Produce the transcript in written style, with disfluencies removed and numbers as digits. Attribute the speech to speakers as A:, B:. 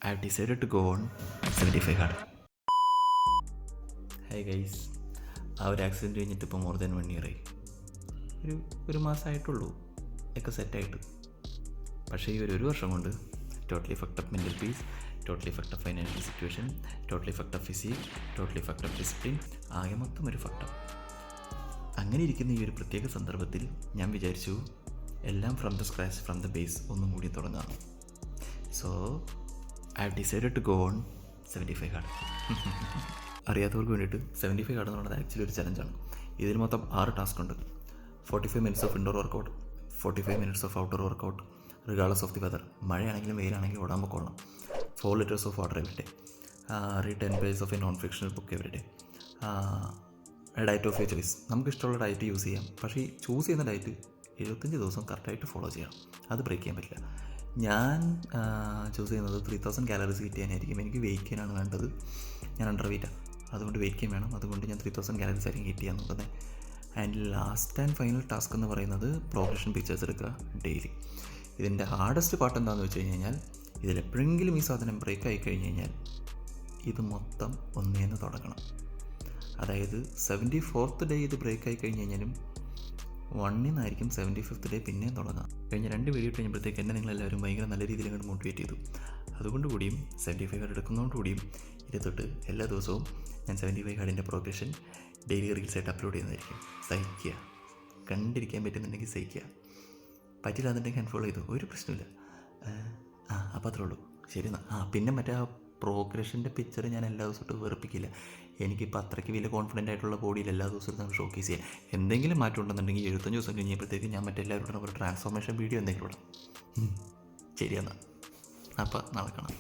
A: I have decided to go on 75 hard. High guys, ആ ഒരു accident കഴിഞ്ഞിട്ട് ഇപ്പോൾ മോർ ദാൻ 1 ഇയറായി. ഒരു മാസമായിട്ടുള്ളൂ ഒക്കെ സെറ്റായിട്ട്. പക്ഷേ ഈ ഒരു വർഷം കൊണ്ട് totally fucked up mental peace, totally fucked up financial situation, totally fucked up physique, totally fucked up discipline, ആകെ മൊത്തം ഒരു ഫക്ട് അപ്പ്. അങ്ങനെ ഇരിക്കുന്ന ഈ ഒരു പ്രത്യേക സന്ദർഭത്തിൽ ഞാൻ വിചാരിച്ചു എല്ലാം from the scratch, from the base ഒന്നും കൂടി തുടങ്ങാം. So I have decided to go on 75 hard. അറിയാത്തവർക്ക് വേണ്ടിയിട്ട് 75 ഹാർഡ് എന്ന് പറയുന്നത് ആക്ച്വലി ഒരു ചലഞ്ചാണ്. ഇതിൽ മൊത്തം 6 ടാസ്ക് ഉണ്ട്. 45 minutes of indoor workout, 45 minutes of outdoor workout regardless of the weather. മഴയാണെങ്കിലും വെയിലാണെങ്കിലും ഓടാൻ പൊക്കോളണം. 4 liters of water every day. Read 10 pages of a non fictional book every day. Diet of your choice. നമുക്കിഷ്ടമുള്ള diet use ചെയ്യാം. പക്ഷേ ഈ choose ചെയ്യുന്ന diet 75 ദിവസം കറക്റ്റായിട്ട് ഫോളോ ചെയ്യണം. അത് ബ്രേക്ക് ചെയ്യാൻ പറ്റില്ല. ഞാൻ ചൂസ് ചെയ്യുന്നത് 3000 calories ഹിറ്റ് ചെയ്യാനായിരിക്കും. എനിക്ക് വെയിറ്റ് ചെയ്യാനാണ് വേണ്ടത്. ഞാൻ അണ്ടർ വെയിറ്റാണ്, അതുകൊണ്ട് വെയിറ്റ് ചെയ്യാൻ വേണം. അതുകൊണ്ട് ഞാൻ 3000 calories ആയിരിക്കും ഹിറ്റ് ചെയ്യാൻ നോക്കുന്നത്. And last and final task എന്ന് പറയുന്നത് പ്രോഗ്രഷൻ പിക്ചേഴ്സ് എടുക്കുക ഡെയിലി. ഇതിൻ്റെ ഹാർഡസ്റ്റ് പാർട്ട് എന്താണെന്ന് വെച്ച് കഴിഞ്ഞാൽ, ഇതിലെപ്പോഴെങ്കിലും ഈ സാധനം ബ്രേക്ക് ആയി കഴിഞ്ഞ് കഴിഞ്ഞാൽ ഇത് മൊത്തം ഒന്നേന്ന് തുടങ്ങണം. അതായത് 74th ഡേ ഇത് ബ്രേക്ക് ആയി കഴിഞ്ഞ് കഴിഞ്ഞാലും 1 നിന്നായിരിക്കും 75th ഡേ പിന്നെയും തുടങ്ങാം. കഴിഞ്ഞ 2 വീഡിയോ കഴിഞ്ഞപ്പോഴത്തേക്ക് എന്നെ നിങ്ങളെല്ലാവരും ഭയങ്കര നല്ല രീതിയിൽ അങ്ങോട്ട് മോട്ടിവേറ്റ് ചെയ്തു. അതുകൊണ്ട് കൂടിയും 75 ഹാർഡ് എടുക്കുന്നതുകൊണ്ട് കൂടിയും ഇത് തൊട്ട് എല്ലാ ദിവസവും ഞാൻ 75 ഹാർഡിൻ്റെ പ്രോഗ്രഷൻ ഡെയിലി റീൽസായിട്ട് അപ്ലോഡ് ചെയ്യുന്നതായിരിക്കും. സഹിക്കുക, കണ്ടിരിക്കാൻ പറ്റുന്നുണ്ടെങ്കിൽ സഹിക്കുക, പറ്റില്ല എന്നുണ്ടെങ്കിൽ അൺഫോളോ ചെയ്തു, ഒരു പ്രശ്നമില്ല. അപ്പോൾ അത്രേ ഉള്ളൂ. ശരി എന്നാൽ. പിന്നെ മറ്റേ ആ പ്രോഗ്രഷൻ്റെ പിക്ചർ ഞാൻ എല്ലാ ദിവസവും വെറുപ്പിക്കില്ല. എനിക്കിപ്പോൾ അത്രയ്ക്ക് വലിയ കോൺഫിഡൻ്റ് ആയിട്ടുള്ള ബോഡിയിൽ എല്ലാ ദിവസവും നമുക്ക് ഷോക്കേസ് ചെയ്യാം. എന്തെങ്കിലും മാറ്റം ഉണ്ടെന്നുണ്ടെങ്കിൽ 75 ദിവസം കഴിഞ്ഞപ്പോഴത്തേക്ക് ഞാൻ മറ്റെല്ലാവരോടും ഒരു ട്രാൻസ്ഫോർമേഷൻ വീഡിയോ എന്തെങ്കിലും ഇടാം. ശരി എന്നാൽ. അപ്പോൾ നാളെ കാണാം.